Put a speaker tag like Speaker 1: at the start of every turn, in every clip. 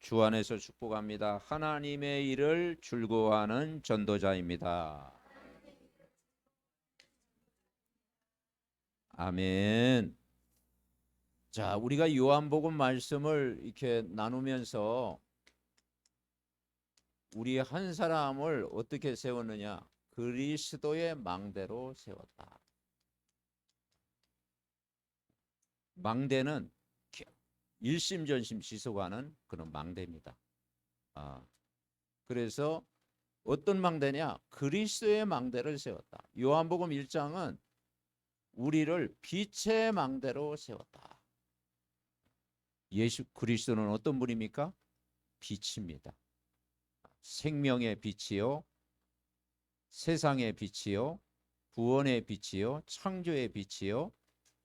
Speaker 1: 주 안에서 축복합니다. 하나님의 일을 즐거워하는 전도자입니다. 아멘. 자, 우리가 요한복음 말씀을 이렇게 나누면서 우리 한 사람을 어떻게 세웠느냐? 그리스도의 망대로 세웠다. 망대는 일심전심 지속하는 그런 망대입니다. 그래서 어떤 망대냐? 그리스도의 망대를 세웠다. 요한복음 1장은 우리를 빛의 망대로 세웠다. 예수 그리스도는 어떤 분입니까? 빛입니다. 생명의 빛이요, 세상의 빛이요, 구원의 빛이요, 창조의 빛이요,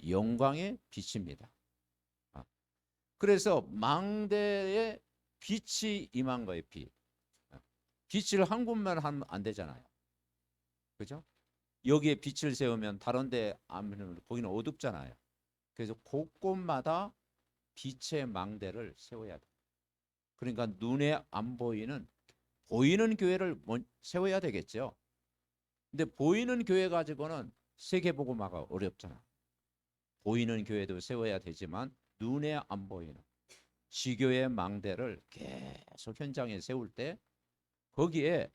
Speaker 1: 영광의 빛입니다. 그래서 망대에 빛이 임한 거예요. 빛을 한 곳만 하면 안 되잖아요. 그죠? 여기에 빛을 세우면 다른 데 하면 거기는 어둡잖아요. 그래서 곳곳마다 빛의 망대를 세워야 돼. 그러니까 눈에 안 보이는 교회를 세워야 되겠죠. 근데 보이는 교회 가지고는 세계복음화가 어렵잖아. 보이는 교회도 세워야 되지만 눈에 안 보이는 지교의 망대를 계속 현장에 세울 때 거기에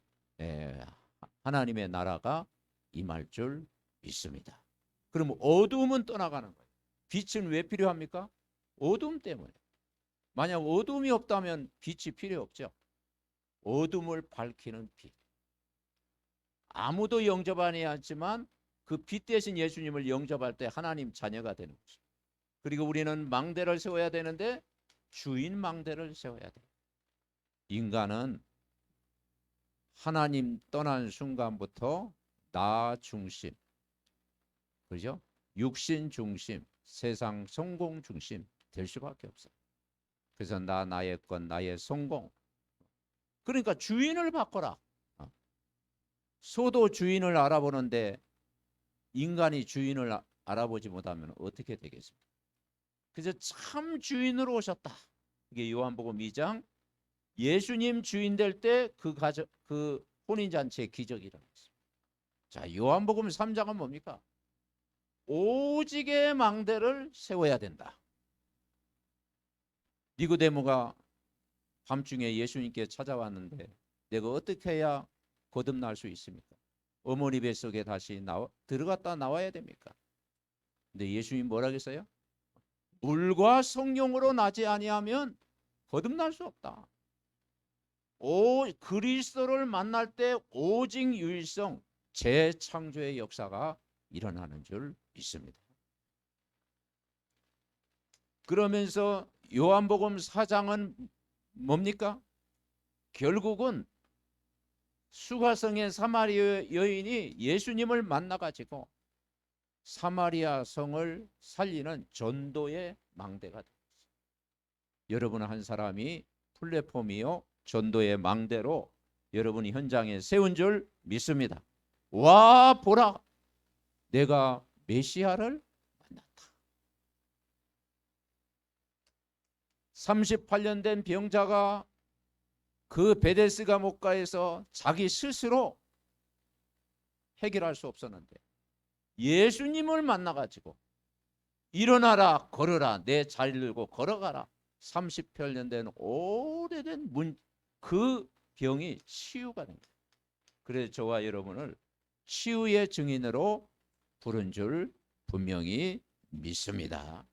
Speaker 1: 하나님의 나라가 임할 줄 믿습니다. 그럼 어두움은 떠나가는 거예요. 빛은 왜 필요합니까? 어두움 때문에. 만약 어두움이 없다면 빛이 필요 없죠. 어둠을 밝히는 빛. 아무도 영접하지 않지만 그 빛 대신 예수님을 영접할 때 하나님 자녀가 되는 거죠. 그리고 우리는 망대를 세워야 되는데 주인 망대를 세워야 돼요. 인간은 하나님 떠난 순간부터 나 중심, 그죠? 육신 중심, 세상 성공 중심 될 수밖에 없어요. 그래서 나의 것, 나의 성공. 그러니까 주인을 바꿔라. 소도 주인을 알아보는데 인간이 주인을 알아보지 못하면 어떻게 되겠습니까? 그래서 참 주인으로 오셨다. 이게 요한복음 2장 예수님 주인 될 때 그 혼인 잔치의 기적이 일어났습니다. 자, 요한복음 3장은 뭡니까? 오직의 망대를 세워야 된다. 니고데모가 밤중에 예수님께 찾아왔는데 내가 어떻게 해야 거듭날 수 있습니까? 어머니 뱃속에 다시 들어갔다 나와야 됩니까? 근데 예수님 뭐라 그랬어요? 물과 성령으로 나지 아니하면 거듭날 수 없다. 그리스도를 만날 때 오직 유일성 재창조의 역사가 일어나는 줄 믿습니다. 그러면서 요한복음 4장은 뭡니까? 결국은 수가성의 사마리아 여인이 예수님을 만나가지고 사마리아 성을 살리는 전도의 망대가 됩니다. 여러분 한 사람이 플랫폼이요 전도의 망대로 여러분이 현장에 세운 줄 믿습니다. 와 보라 내가 메시아를 만났다. 38년 된 병자가 그 베데스다 목가에서 자기 스스로 해결할 수 없었는데 예수님을 만나가지고 일어나라 걸어라 내 자리를 들고 걸어가라 38년 된 오래된 그 병이 치유가 된 거예요. 그래서 저와 여러분을 치유의 증인으로 부른 줄 분명히 믿습니다.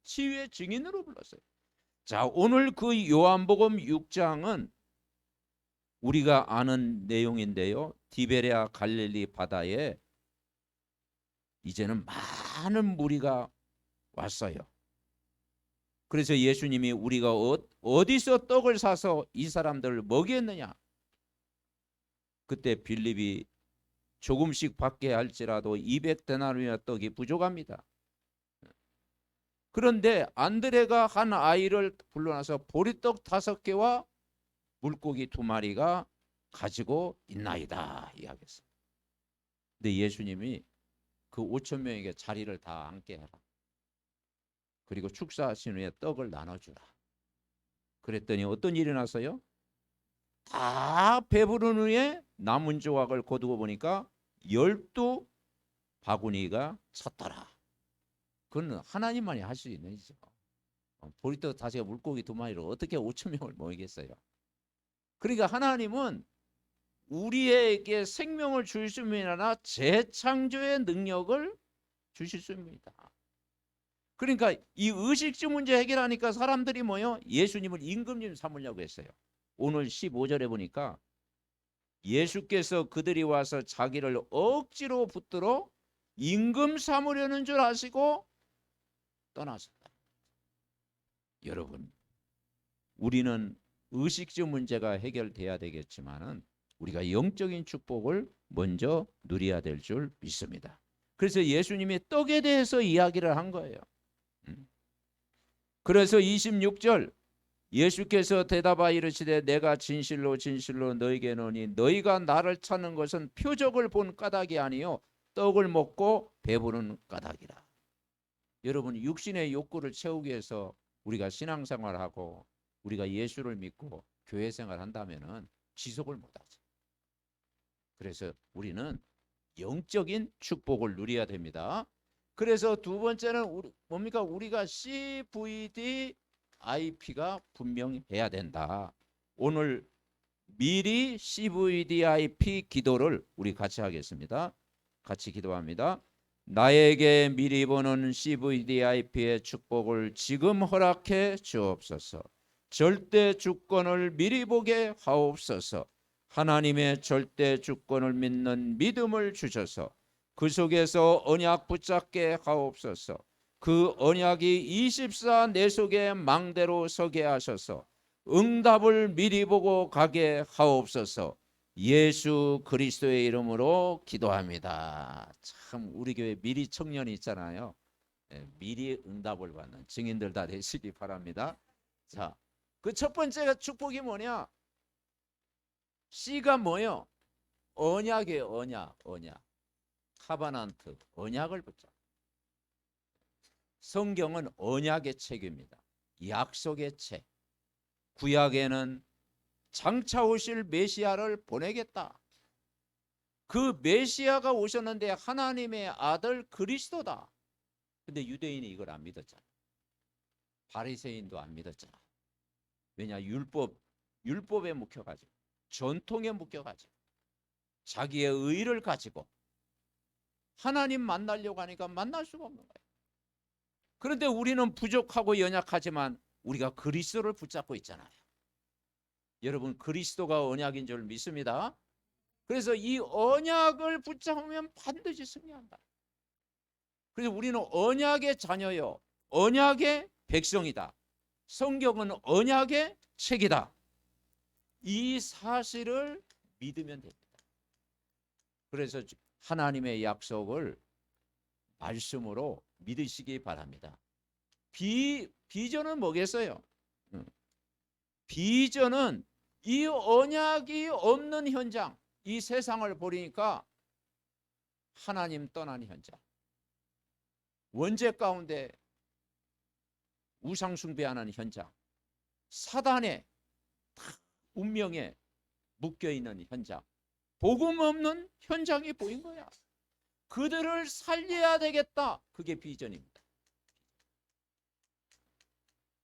Speaker 1: 치유의 증인으로 불렀어요. 자, 오늘 그 요한복음 6장은 우리가 아는 내용인데요. 디베랴 갈릴리 바다에 이제는 많은 무리가 왔어요. 그래서 예수님이 우리가 어디서 떡을 사서 이 사람들을 먹였느냐? 그때 빌립이 조금씩 받게 할지라도 200데나리온 떡이 부족합니다. 그런데 안드레가 한 아이를 불러놔서 보리떡 5개와 물고기 2마리가 가지고 있나이다 이야기했어요. 근데 예수님이 그 5천 명에게 자리를 다 앉게 해라. 그리고 축사하신 후에 떡을 나눠주라. 그랬더니 어떤 일이 났어요? 다 배부른 후에 남은 조각을 거두고 보니까 12바구니가 찼더라. 그건 하나님만이 할 수 있는 일이죠. 보리떡 다시가 물고기 2마리로 어떻게 5천 명을 모이겠어요? 그러니까 하나님은 우리에게 생명을 주실 수 있으나 재창조의 능력을 주실 수 있습니다. 그러니까 이 의식주 문제 해결하니까 사람들이 뭐요? 예수님을 임금님 삼으려고 했어요. 오늘 15절에 보니까 예수께서 그들이 와서 자기를 억지로 붙들어 임금 삼으려는 줄 아시고 떠나셨다. 여러분, 우리는 의식주 문제가 해결돼야 되겠지만은 우리가 영적인 축복을 먼저 누려야 될 줄 믿습니다. 그래서 예수님이 떡에 대해서 이야기를 한 거예요. 그래서 26절 예수께서 대답하여 이르시되 내가 진실로 진실로 너희에게 이르노니 너희가 나를 찾는 것은 표적을 본 까닭이 아니요 떡을 먹고 배부른 까닭이라. 여러분, 육신의 욕구를 채우기 위해서 우리가 신앙생활하고 우리가 예수를 믿고 교회 생활한다면은 지속을 못하죠. 그래서 우리는 영적인 축복을 누려야 됩니다. 그래서 두 번째는 뭡니까? 우리가 CVDIP가 분명해야 된다. 오늘 미리 CVDIP 기도를 우리 같이 하겠습니다. 같이 기도합니다. 나에게 미리 보는 CVDIP의 축복을 지금 허락해 주옵소서. 절대 주권을 미리 보게 하옵소서. 하나님의 절대 주권을 믿는 믿음을 주셔서 그 속에서 언약 붙잡게 하옵소서. 그 언약이 24 내 속에 망대로 서게 하셔서 응답을 미리 보고 가게 하옵소서. 예수 그리스도의 이름으로 기도합니다. 참 우리 교회 미리 청년이 있잖아요. 미리 응답을 받는 증인들 다 되시기 바랍니다. 자, 그 첫 번째 축복이 뭐냐? C가 뭐요? 언약이에요. 언약. 카바난트, 언약을 붙잡. 성경은 언약의 책입니다. 약속의 책. 구약에는 장차 오실 메시아를 보내겠다. 그 메시아가 오셨는데 하나님의 아들 그리스도다. 근데 유대인이 이걸 안 믿었잖아. 바리새인도 안 믿었잖아. 왜냐? 율법에 묶여가지고 전통에 묶여가지고 자기의 의를 가지고 하나님 만나려고 하니까 만날 수가 없는 거예요. 그런데 우리는 부족하고 연약하지만 우리가 그리스도를 붙잡고 있잖아요. 여러분, 그리스도가 언약인 줄 믿습니다. 그래서 이 언약을 붙잡으면 반드시 승리한다. 그래서 우리는 언약의 자녀요, 언약의 백성이다. 성경은 언약의 책이다. 이 사실을 믿으면 됩니다. 그래서 하나님의 약속을 말씀으로 믿으시기 바랍니다. 비전은 뭐겠어요? 비전은 이 언약이 없는 현장, 이 세상을 보니까 하나님 떠난 현장, 원죄 가운데 우상 숭배하는 현장, 사단의 운명에 묶여있는 현장, 복음 없는 현장이 보인 거야. 그들을 살려야 되겠다. 그게 비전입니다.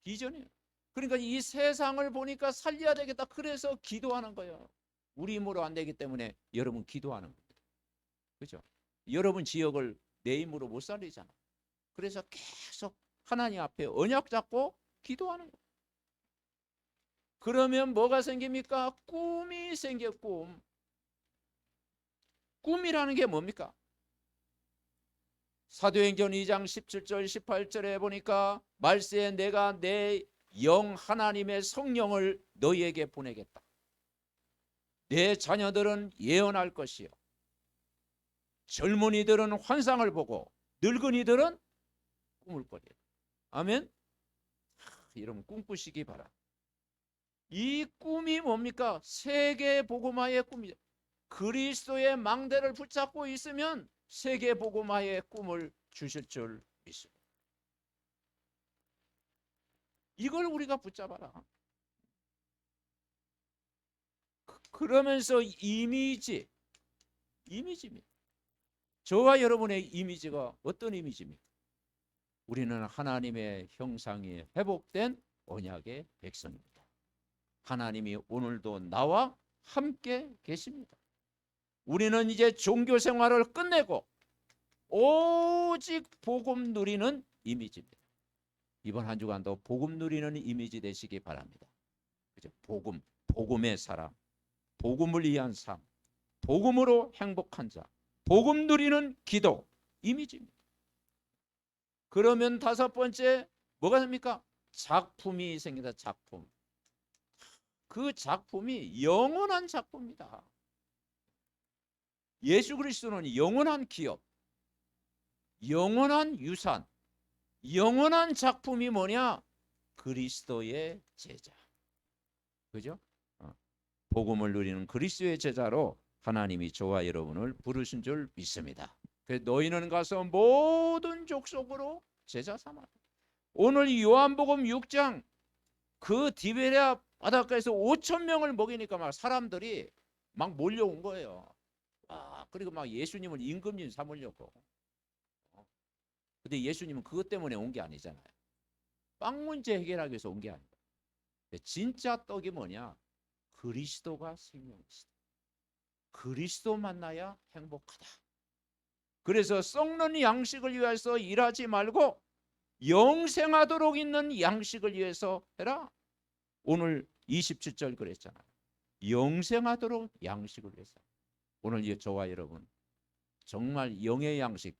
Speaker 1: 비전이에요. 그러니까 이 세상을 보니까 살려야 되겠다. 그래서 기도하는 거예요. 우리 힘으로 안 되기 때문에 여러분 기도하는 겁니다. 그렇죠? 여러분 지역을 내 힘으로 못 살리잖아. 그래서 계속 하나님 앞에 언약 잡고 기도하는 거예요. 그러면 뭐가 생깁니까? 꿈이 생겨. 꿈이라는 게 뭡니까? 사도행전 2장 17절 18절에 보니까 말세에 내가 내 영 하나님의 성령을 너희에게 보내겠다. 내 자녀들은 예언할 것이요, 젊은이들은 환상을 보고 늙은이들은 꿈을 꾸리라. 아멘. 여러분 꿈꾸시기 바랍니다. 이 꿈이 뭡니까? 세계 복음화의 꿈이죠. 그리스도의 망대를 붙잡고 있으면 세계 복음화의 꿈을 주실 줄 믿습니다. 이걸 우리가 붙잡아라. 그러면서 이미지입니다. 저와 여러분의 이미지가 어떤 이미지입니까? 우리는 하나님의 형상이 회복된 언약의 백성입니다. 하나님이 오늘도 나와 함께 계십니다. 우리는 이제 종교 생활을 끝내고 오직 복음 누리는 이미지입니다. 이번 한 주간도 복음 누리는 이미지 되시기 바랍니다. 그죠? 복음의 사람, 복음을 위한 삶, 복음으로 행복한 자, 복음 누리는 기도 이미지입니다. 그러면 다섯 번째 뭐가 됩니까? 작품이 생긴다. 작품. 그 작품이 영원한 작품입니다. 예수 그리스도는 영원한 기업, 영원한 유산, 영원한 작품이 뭐냐? 그리스도의 제자. 그죠? 복음을 누리는 그리스도의 제자로 하나님이 저와 여러분을 부르신 줄 믿습니다. 너희는 가서 모든 족속으로 제자 삼아라. 오늘 요한복음 6장 그 디베랴 바닷가에서 5천 명을 먹이니까 막 사람들이 막 몰려온 거예요. 그리고 막 예수님을 임금님 삼으려고. 근데 예수님은 그것 때문에 온 게 아니잖아요. 빵 문제 해결하기 위해서 온 게 아니에요. 진짜 떡이 뭐냐? 그리스도가 생명이시다. 그리스도 만나야 행복하다. 그래서 썩는 양식을 위해서 일하지 말고 영생하도록 있는 양식을 위해서 해라. 오늘 27절 그랬잖아요. 영생하도록 양식을 위해서. 오늘 저와 여러분 정말 영의 양식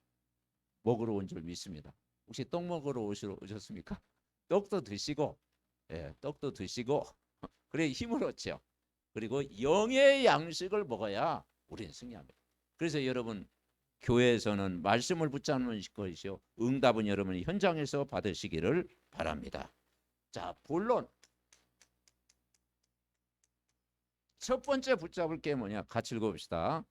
Speaker 1: 먹으러 온 줄 믿습니다. 혹시 떡 먹으러 오셨습니까? 떡도 드시고, 떡도 드시고, 그래 힘을 얻죠. 그리고 영의 양식을 먹어야 우리는 승리합니다. 그래서 여러분 교회에서는 말씀을 붙잡는 것이요, 응답은 여러분이 현장에서 받으시기를 바랍니다. 자, 본론 첫 번째 붙잡을 게 뭐냐? 같이 읽어봅시다.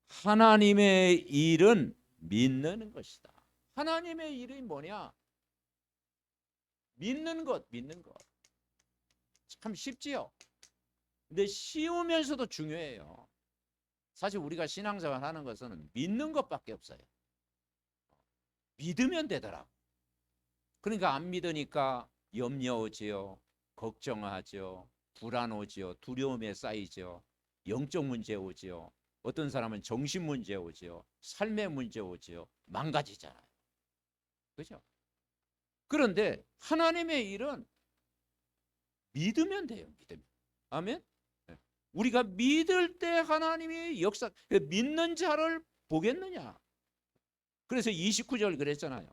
Speaker 1: 하나님의 일은 믿는 것이다. 하나님의 일이 뭐냐? 믿는 것. 참 쉽지요. 근데 쉬우면서도 중요해요. 사실 우리가 신앙생활 하는 것은 믿는 것밖에 없어요. 믿으면 되더라고. 그러니까 안 믿으니까 염려 오지요, 걱정하죠, 불안 오지요, 두려움에 쌓이죠, 영적 문제 오지요, 어떤 사람은 정신 문제 오지요, 삶의 문제 오지요, 망가지잖아요. 그죠? 그런데 하나님의 일은 믿으면 돼요. 믿으면. 아멘. 우리가 믿을 때 하나님이 역사, 믿는 자를 보겠느냐. 그래서 29절 그랬잖아요.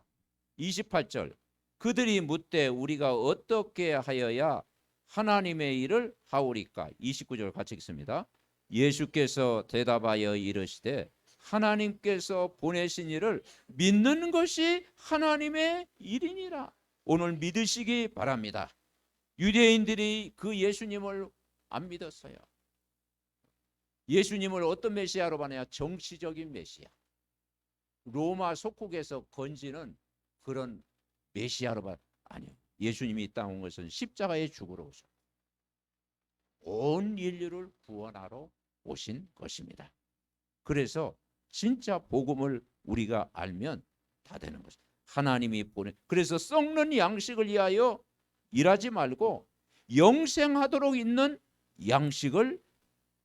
Speaker 1: 28절 그들이 묻되 우리가 어떻게 하여야 하나님의 일을 하오리까. 29절 같이 읽습니다. 예수께서 대답하여 이르시되 하나님께서 보내신 일을 믿는 것이 하나님의 일이니라. 오늘 믿으시기 바랍니다. 유대인들이 그 예수님을 안 믿었어요. 예수님을 어떤 메시아로 봤냐? 정치적인 메시아. 로마 속국에서 건지는 그런 메시아로 봤. 아니요. 예수님이 이 땅 온 것은 십자가에 죽으러 오셨고 온 인류를 구원하러 오신 것입니다. 그래서 진짜 복음을 우리가 알면 다 되는 것입니다. 하나님이 보내. 그래서 썩는 양식을 위하여 일하지 말고 영생하도록 있는 양식을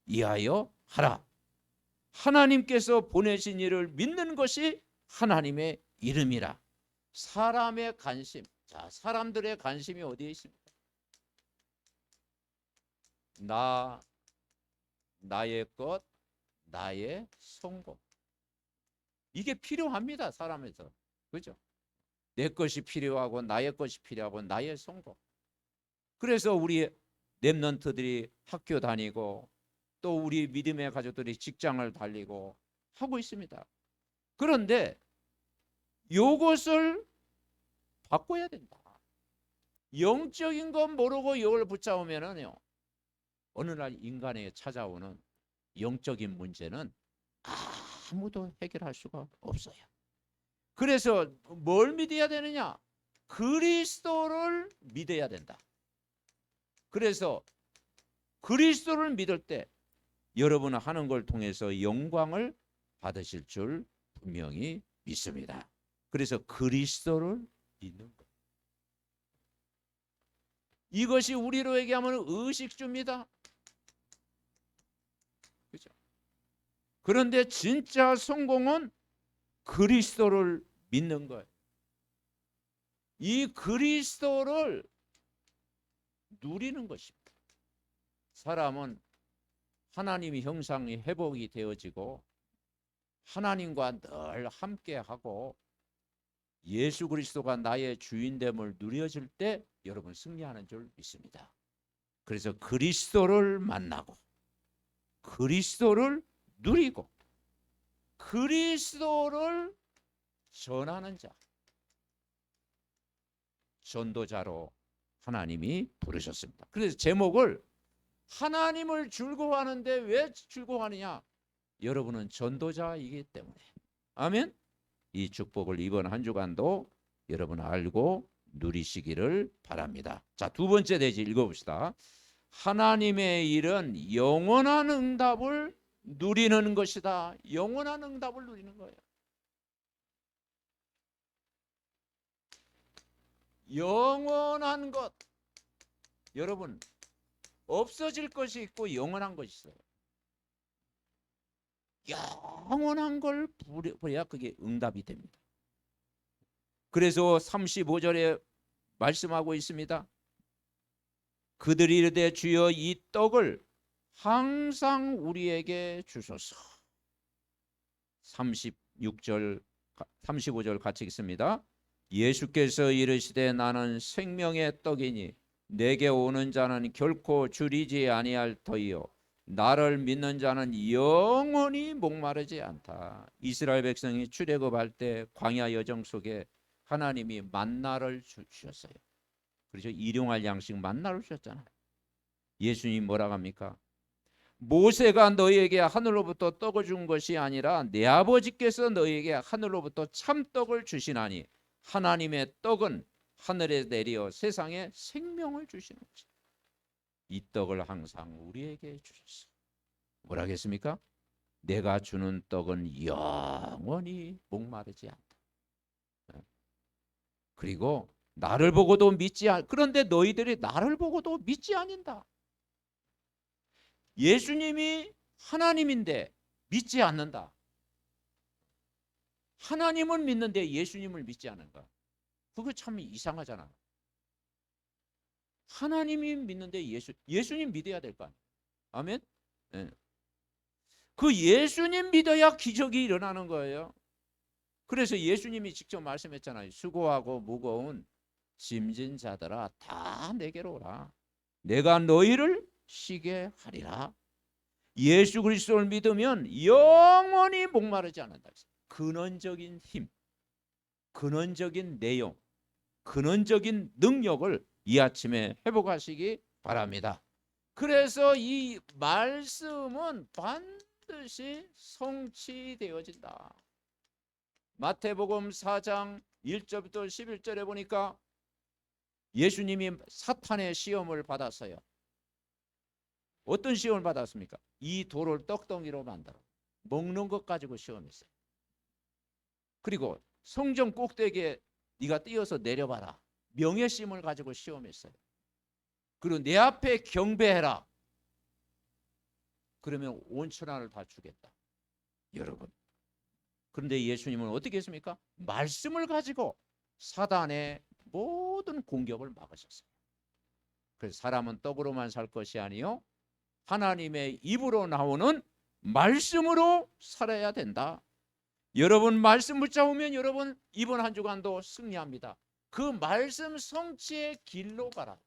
Speaker 1: 위하여 하라. 하나님께서 보내신 일을 믿는 것이 하나님의 이름이라. 사람의 관심. 자, 사람들의 관심이 어디에 있습니까? 나의 것, 나의 성공. 이게 필요합니다. 사람에서. 그죠? 내 것이 필요하고 나의 것이 필요하고 나의 성공. 그래서 우리 렘넌트들이 학교 다니고 또 우리 믿음의 가족들이 직장을 달리고 하고 있습니다. 그런데 이것을 바꿔야 된다. 영적인 건 모르고 이걸 붙잡으면요, 어느 날 인간에게 찾아오는 영적인 문제는 아무도 해결할 수가 없어요. 그래서 뭘 믿어야 되느냐? 그리스도를 믿어야 된다. 그래서 그리스도를 믿을 때 여러분 하는 걸 통해서 영광을 받으실 줄 분명히 믿습니다. 그래서 그리스도를 믿는 것. 이것이 우리로 얘기하면 의식주입니다. 그렇죠? 그런데 진짜 성공은 그리스도를 믿는 거예요. 이 그리스도를 누리는 것입니다. 사람은 하나님의 형상이 회복이 되어지고 하나님과 늘 함께하고 예수 그리스도가 나의 주인됨을 누려질 때 여러분 승리하는 줄 믿습니다. 그래서 그리스도를 만나고 그리스도를 누리고 그리스도를 전하는 자, 전도자로 하나님이 부르셨습니다. 그래서 제목을 하나님을 즐거워하는데 왜 즐거워하느냐? 여러분은 전도자이기 때문에. 아멘. 이 축복을 이번 한 주간도 여러분 알고 누리시기를 바랍니다. 자, 두 번째 대지 읽어봅시다. 하나님의 일은 영원한 응답을 누리는 것이다. 영원한 응답을 누리는 거예요. 영원한 것. 여러분, 없어질 것이 있고 영원한 것이 있어요. 영원한 걸 부려야 그게 응답이 됩니다. 그래서 35절에 말씀하고 있습니다. 그들이 이르되 주여 이 떡을 항상 우리에게 주소서. 36절 35절 같이 읽습니다. 예수께서 이르시되 나는 생명의 떡이니 내게 오는 자는 결코 줄이지 아니할 터이요 나를 믿는 자는 영원히 목마르지 않다. 이스라엘 백성이 출애굽할 때 광야 여정 속에 하나님이 만나를 주셨어요. 그렇죠? 일용할 양식 만나를 주셨잖아요. 예수님 뭐라고 합니까? 모세가 너희에게 하늘로부터 떡을 준 것이 아니라 내 아버지께서 너희에게 하늘로부터 참떡을 주시나니 하나님의 떡은 하늘에 내려 세상에 생명을 주시는 것이다. 이 떡을 항상 우리에게 주셨어. 뭐라 하겠습니까? 내가 주는 떡은 영원히 목마르지 않다. 그리고 나를 보고도 그런데 너희들이 나를 보고도 믿지 않는다. 예수님이 하나님인데 믿지 않는다. 하나님은 믿는데 예수님을 믿지 않는가? 그거 참 이상하잖아. 하나님이 믿는데 예수님 믿어야 될 거 아니에요. 아멘. 네. 그 예수님 믿어야 기적이 일어나는 거예요. 그래서 예수님이 직접 말씀했잖아요. 수고하고 무거운 짐진 자들아 다 내게로 오라. 내가 너희를 쉬게 하리라. 예수 그리스도를 믿으면 영원히 목마르지 않는다. 근원적인 힘, 근원적인 내용, 근원적인 능력을 이 아침에 회복하시기 바랍니다. 그래서 이 말씀은 반드시 성취되어진다. 마태복음 4장 1절부터 11절에 보니까 예수님이 사탄의 시험을 받았어요. 어떤 시험을 받았습니까? 이 돌을 떡덩이로 만들어 먹는 것 가지고 시험했어요. 그리고 성전 꼭대기에 네가 뛰어서 내려봐라. 명예심을 가지고 시험했어요. 그리고 내 앞에 경배해라. 그러면 온 천하를 다 주겠다. 여러분. 그런데 예수님은 어떻게 했습니까? 말씀을 가지고 사단의 모든 공격을 막으셨어요. 그래서 사람은 떡으로만 살 것이 아니요 하나님의 입으로 나오는 말씀으로 살아야 된다. 여러분 말씀 붙잡으면 여러분 이번 한 주간도 승리합니다. 그 말씀 성취의 길로 가라.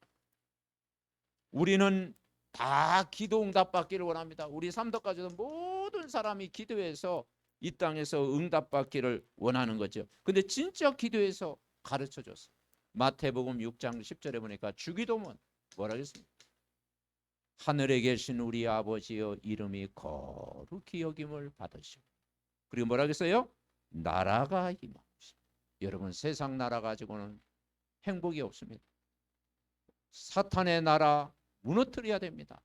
Speaker 1: 우리는 다 기도 응답 받기를 원합니다. 우리 삼덕가족도 모든 사람이 기도해서 이 땅에서 응답 받기를 원하는 거죠. 근데 진짜 기도해서 가르쳐 줬어요. 마태복음 6장 10절에 보니까 주기도문 뭐라 했습니까? 하늘에 계신 우리 아버지여 이름이 거룩히 여김을 받으시고 그리고 뭐라 그랬어요? 나라가 임하옵시고. 여러분 세상 나라 가지고는 행복이 없습니다. 사탄의 나라 무너뜨려야 됩니다.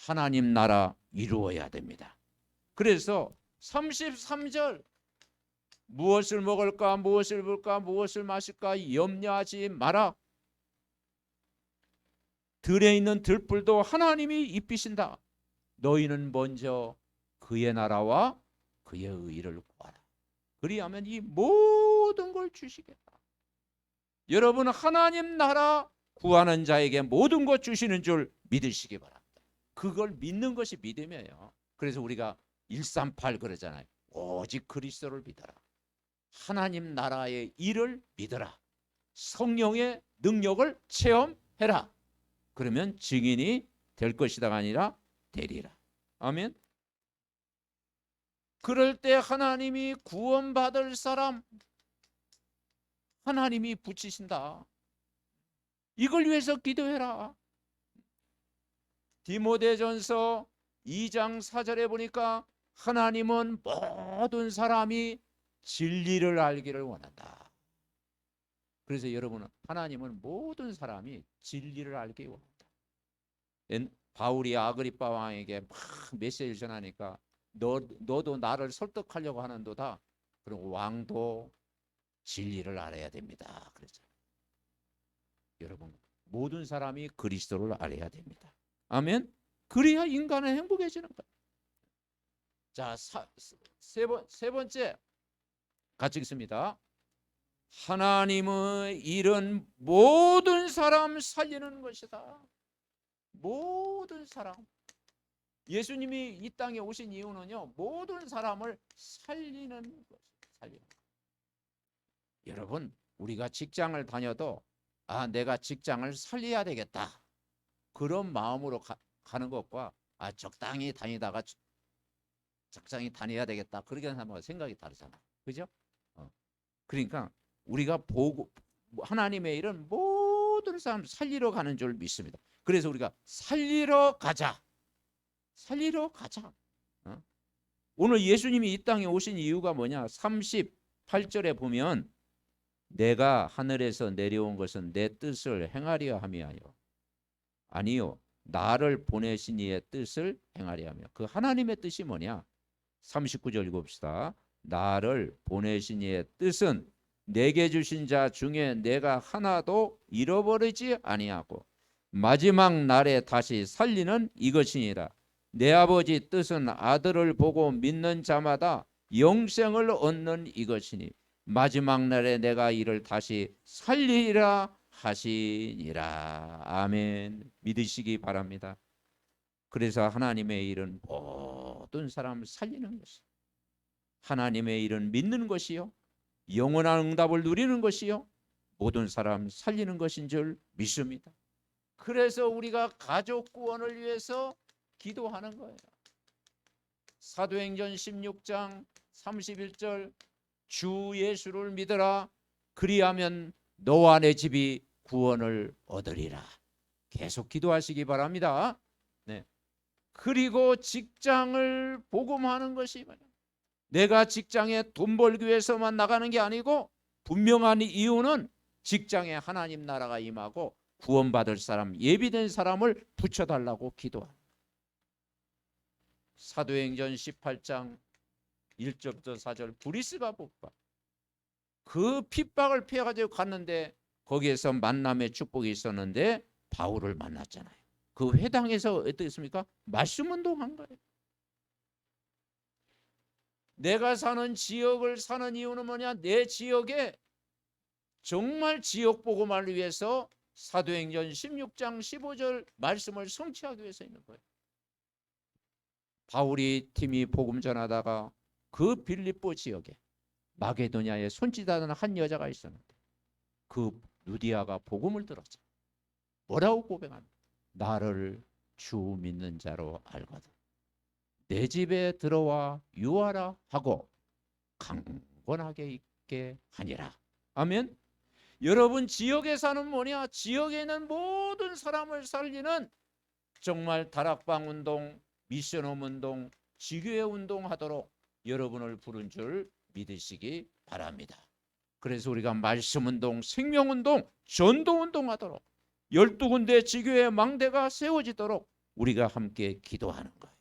Speaker 1: 하나님 나라 이루어야 됩니다. 그래서 33절 무엇을 먹을까 무엇을 입을까 무엇을 마실까 염려하지 마라. 들에 있는 들불도 하나님이 입히신다. 너희는 먼저 그의 나라와 그의 의를 구하라. 그리하면 이 모든 걸 주시겠다. 여러분 하나님 나라 구하는 자에게 모든 것 주시는 줄 믿으시기 바랍니다. 그걸 믿는 것이 믿음이에요. 그래서 우리가 138 그러잖아요. 오직 그리스도를 믿어라. 하나님 나라의 일을 믿어라. 성령의 능력을 체험해라. 그러면 증인이 될 것이다가 아니라 되리라. 아멘. 그럴 때 하나님이 구원받을 사람 하나님이 붙이신다. 이걸 위해서 기도해라. 디모데전서 2장 4절에 보니까 하나님은 모든 사람이 진리를 알기를 원한다. 그래서 여러분은 하나님은 모든 사람이 진리를 알기 원한다. 바울이 아그리빠 왕에게 막 메시지를 전하니까 너도 나를 설득하려고 하는도다. 그리고 왕도 진리를 알아야 됩니다. 그랬죠. 여러분 모든 사람이 그리스도를 알아야 됩니다. 아멘. 그래야 인간은 행복해지는 거예요. 자, 세 번째 같이 읽습니다. 하나님의 일은 모든 사람 살리는 것이다. 모든 사람. 예수님이 이 땅에 오신 이유는요, 모든 사람을 살리는 것이에요. 여러분, 우리가 직장을 다녀도 내가 직장을 살려야 되겠다. 그런 마음으로 가는 것과 적당히 다니다가 적당히 다녀야 되겠다. 그렇게 하면 생각이 다르잖아. 그죠? 그러니까 우리가 보고 하나님의 일은 모든 사람 살리러 가는 줄 믿습니다. 그래서 우리가 살리러 가자. 살리러 가자. 오늘 예수님이 이 땅에 오신 이유가 뭐냐? 38절에 보면 내가 하늘에서 내려온 것은 내 뜻을 행하려 함이하여 아니요 나를 보내신 이의 뜻을 행하려 하며. 그 하나님의 뜻이 뭐냐? 39절 읽읍시다. 나를 보내신 이의 뜻은 내게 주신 자 중에 내가 하나도 잃어버리지 아니하고 마지막 날에 다시 살리는 이것이니라. 내 아버지 뜻은 아들을 보고 믿는 자마다 영생을 얻는 이것이니 마지막 날에 내가 이를 다시 살리리라 하시니라. 아멘. 믿으시기 바랍니다. 그래서 하나님의 일은 모든 사람을 살리는 것이, 하나님의 일은 믿는 것이요 영원한 응답을 누리는 것이요 모든 사람 살리는 것인 줄 믿습니다. 그래서 우리가 가족 구원을 위해서 기도하는 거예요. 사도행전 16장 31절 주 예수를 믿어라. 그리하면 너와 내 집이 구원을 얻으리라. 계속 기도하시기 바랍니다. 네. 그리고 직장을 복음하는 것이 내가 직장에 돈 벌기 위해서만 나가는 게 아니고 분명한 이유는 직장에 하나님 나라가 임하고 구원받을 사람, 예비된 사람을 붙여달라고 기도합니다. 사도행전 18장 1절부터 4절 브리스가 핍박, 그 핍박을 피해가지고 갔는데 거기에서 만남의 축복이 있었는데 바울을 만났잖아요. 그 회당에서 어떻습니까? 말씀 운동한 거예요. 내가 사는 지역을 사는 이유는 뭐냐? 내 지역에 정말 지역 복음을 위해서 사도행전 16장 15절 말씀을 성취하기 위해서 있는 거예요. 바울이 팀이 복음 전하다가 그 빌립보 지역에 마게도냐에 손짓하는 한 여자가 있었는데 그 루디아가 복음을 들었죠. 뭐라고 고백합니까? 나를 주 믿는 자로 알거든 내 집에 들어와 유하라 하고 강권하게 있게 하니라. 아멘. 여러분 지역에 사는 뭐냐? 지역에 있는 모든 사람을 살리는 정말 다락방 운동, 미션홈 운동, 지교회 운동하도록 여러분을 부른 줄 믿으시기 바랍니다. 그래서 우리가 말씀 운동, 생명 운동, 전도 운동하도록 12군데 지교회 망대가 세워지도록 우리가 함께 기도하는 거예요.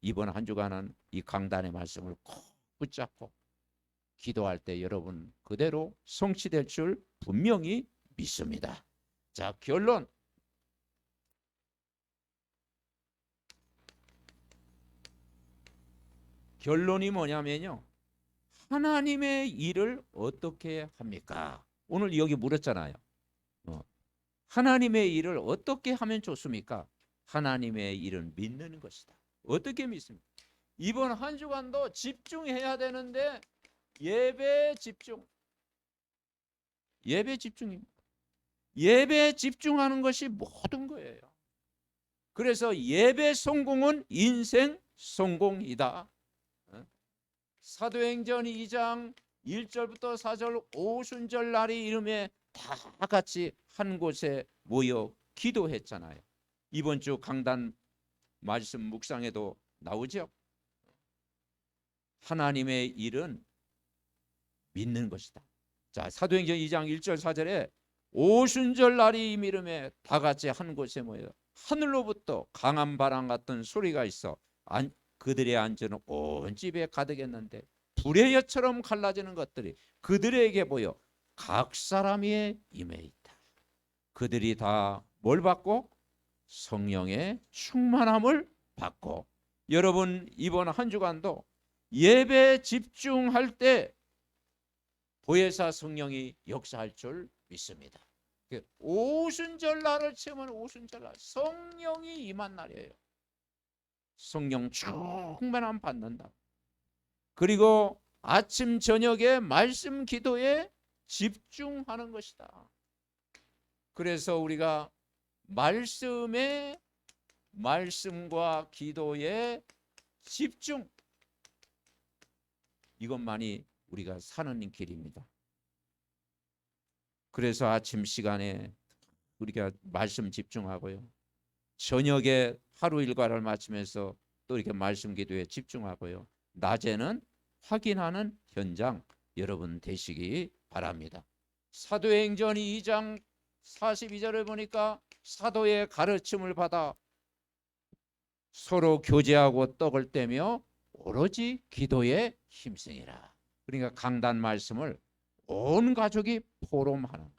Speaker 1: 이번 한 주간은 이 강단의 말씀을 꼭 붙잡고 기도할 때 여러분 그대로 성취될 줄 분명히 믿습니다. 자, 결론. 결론이 뭐냐면요. 하나님의 일을 어떻게 합니까? 오늘 여기 물었잖아요. 하나님의 일을 어떻게 하면 좋습니까? 하나님의 일은 믿는 것이다. 어떻게 믿습니까? 이번 한 주간도 집중해야 되는데 예배 집중. 예배 집중입니다. 예배에 집중하는 것이 모든 거예요. 그래서 예배 성공은 인생 성공이다. 사도행전 2장 1절부터 4절 오순절 날이 이름에 다 같이 한 곳에 모여 기도했잖아요. 이번 주 강단 말씀 묵상에도 나오죠. 하나님의 일은 믿는 것이다. 자, 사도행전 2장 1절 4절에 오순절 날이 이름에 다 같이 한 곳에 모여 하늘로부터 강한 바람 같은 소리가 있어 그들의 안전은 온 집에 가득했는데 불의 엿처럼 갈라지는 것들이 그들에게 보여 각 사람의 임에 있다. 그들이 다 뭘 받고? 성령의 충만함을 받고. 여러분 이번 한 주간도 예배에 집중할 때 보혜사 성령이 역사할 줄 믿습니다. 오순절 날을 체험하는 오순절 날 성령이 임한 날이에요. 성령 충만함 받는다. 그리고 아침 저녁에 말씀 기도에 집중하는 것이다. 그래서 우리가 말씀과 기도에 집중, 이것만이 우리가 사는 길입니다. 그래서 아침 시간에 우리가 말씀 집중하고요. 저녁에 하루 일과를 마치면서 또 이렇게 말씀 기도에 집중하고요. 낮에는 확인하는 현장 여러분 되시기 바랍니다. 사도행전 2장 42절을 보니까 사도의 가르침을 받아 서로 교제하고 떡을 떼며 오로지 기도에 힘쓰니라. 그러니까 강단 말씀을 온 가족이 포럼하는,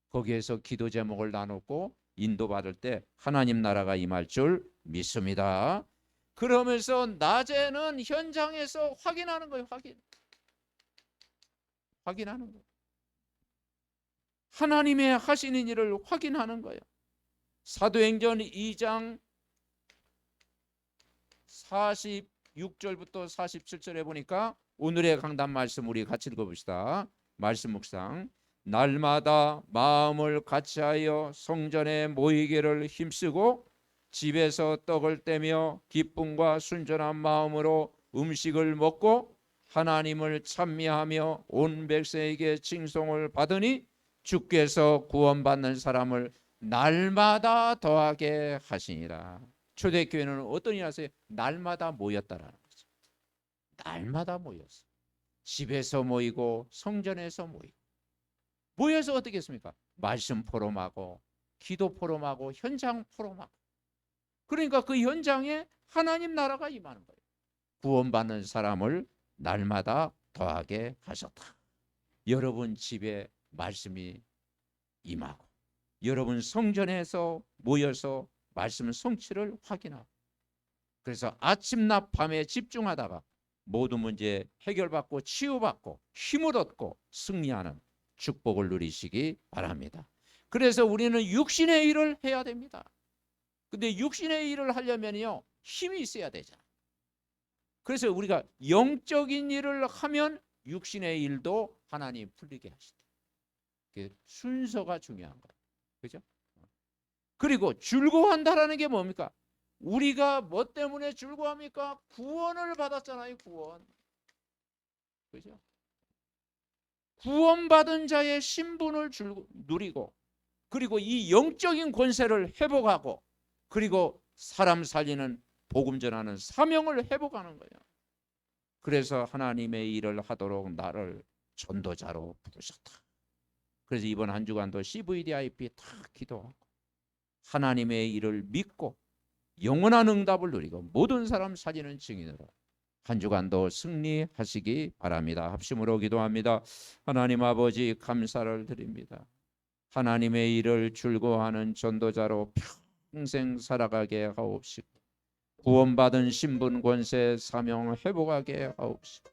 Speaker 1: 거기에서 기도 제목을 나눴고 인도받을 때 하나님 나라가 임할 줄 믿습니다. 그러면서 낮에는 현장에서 확인하는 거예요. 확인하는 거예요. 하나님의 하시는 일을 확인하는 거예요. 사도행전 2장 46절부터 47절에 보니까 오늘의 강단 말씀 우리 같이 읽어봅시다. 말씀 묵상. 날마다 마음을 같이하여 성전에 모이기를 힘쓰고 집에서 떡을 떼며 기쁨과 순전한 마음으로 음식을 먹고 하나님을 찬미하며 온 백성에게 칭송을 받으니 주께서 구원받는 사람을 날마다 더하게 하시니라. 초대교회는 어떤 일 하세요? 날마다 모였다라는 거죠. 날마다 모였어요. 집에서 모이고 성전에서 모이고. 모여서 어떻게 했습니까? 말씀 포럼하고 기도 포럼하고 현장 포럼하고. 그러니까 그 현장에 하나님 나라가 임하는 거예요. 구원받는 사람을 날마다 더하게 하셨다. 여러분 집에 말씀이 임하고 여러분 성전에서 모여서 말씀 성취를 확인하고, 그래서 아침 낮 밤에 집중하다가 모든 문제 해결받고 치유받고 힘을 얻고 승리하는 축복을 누리시기 바랍니다. 그래서 우리는 육신의 일을 해야 됩니다. 근데 육신의 일을 하려면요 힘이 있어야 되잖아요. 그래서 우리가 영적인 일을 하면 육신의 일도 하나님 풀리게 하시다. 순서가 중요한 거예요. 그죠? 그리고 즐거워한다라는 게 뭡니까? 우리가 뭐 때문에 즐거워합니까? 구원을 받았잖아요. 구원. 그죠? 구원받은 자의 신분을 누리고, 그리고 이 영적인 권세를 회복하고, 그리고 사람 살리는 복음 전하는 사명을 회복하는 거예요. 그래서 하나님의 일을 하도록 나를 전도자로 부르셨다. 그래서 이번 한 주간도 CVDIP 다 기도하고 하나님의 일을 믿고 영원한 응답을 누리고 모든 사람 살리는 증인으로 한 주간도 승리하시기 바랍니다. 합심으로 기도합니다. 하나님 아버지 감사를 드립니다. 하나님의 일을 즐거워하는 전도자로 평생 살아가게 하옵시고 구원받은 신분 권세 사명 회복하게 하옵시고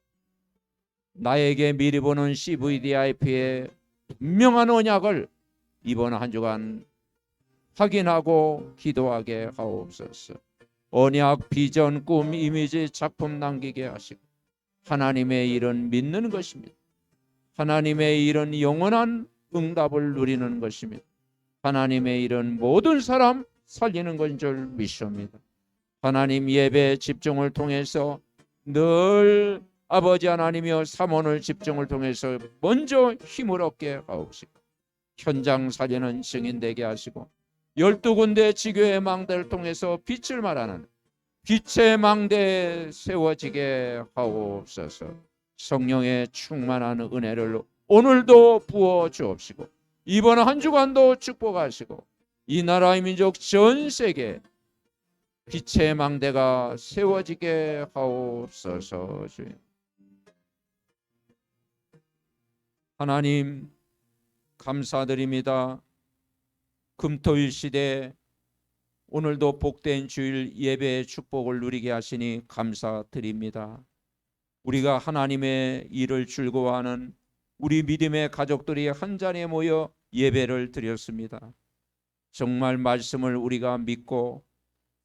Speaker 1: 나에게 미리 보는 CVDIP의 분명한 언약을 이번 한 주간 확인하고 기도하게 하옵소서. 언약, 비전, 꿈, 이미지, 작품 남기게 하시고 하나님의 일은 믿는 것입니다. 하나님의 일은 영원한 응답을 누리는 것입니다. 하나님의 일은 모든 사람 살리는 것인 줄 믿습니다. 하나님 예배 집중을 통해서 늘 아버지 하나님이여 삼원을 집중을 통해서 먼저 힘을 얻게 하옵시고 현장 살리는 증인 되게 하시고 12군데 지교의 망대를 통해서 빛을 말하는 빛의 망대에 세워지게 하옵소서. 성령의 충만한 은혜를 오늘도 부어 주옵시고 이번 한 주간도 축복하시고 이 나라의 민족 전 세계 빛의 망대가 세워지게 하옵소서. 주님 하나님 감사드립니다. 금토일 시대 오늘도 복된 주일 예배의 축복을 누리게 하시니 감사드립니다. 우리가 하나님의 일을 즐거워하는 우리 믿음의 가족들이 한자리에 모여 예배를 드렸습니다. 정말 말씀을 우리가 믿고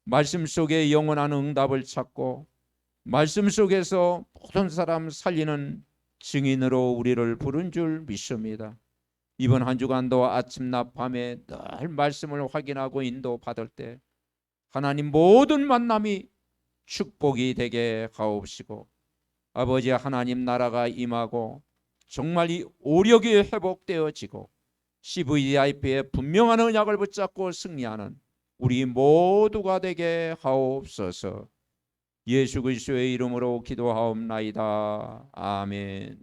Speaker 1: 말씀 속에 영원한 응답을 찾고 말씀 속에서 모든 사람 살리는 증인으로 우리를 부른 줄 믿습니다. 이번 한 주간도 아침 낮 밤에 늘 말씀을 확인하고 인도받을 때 하나님 모든 만남이 축복이 되게 하옵시고 아버지 하나님 나라가 임하고 정말 이 오력이 회복되어지고 CVDIP의 분명한 언약을 붙잡고 승리하는 우리 모두가 되게 하옵소서. 예수 그리스도의 이름으로 기도하옵나이다. 아멘.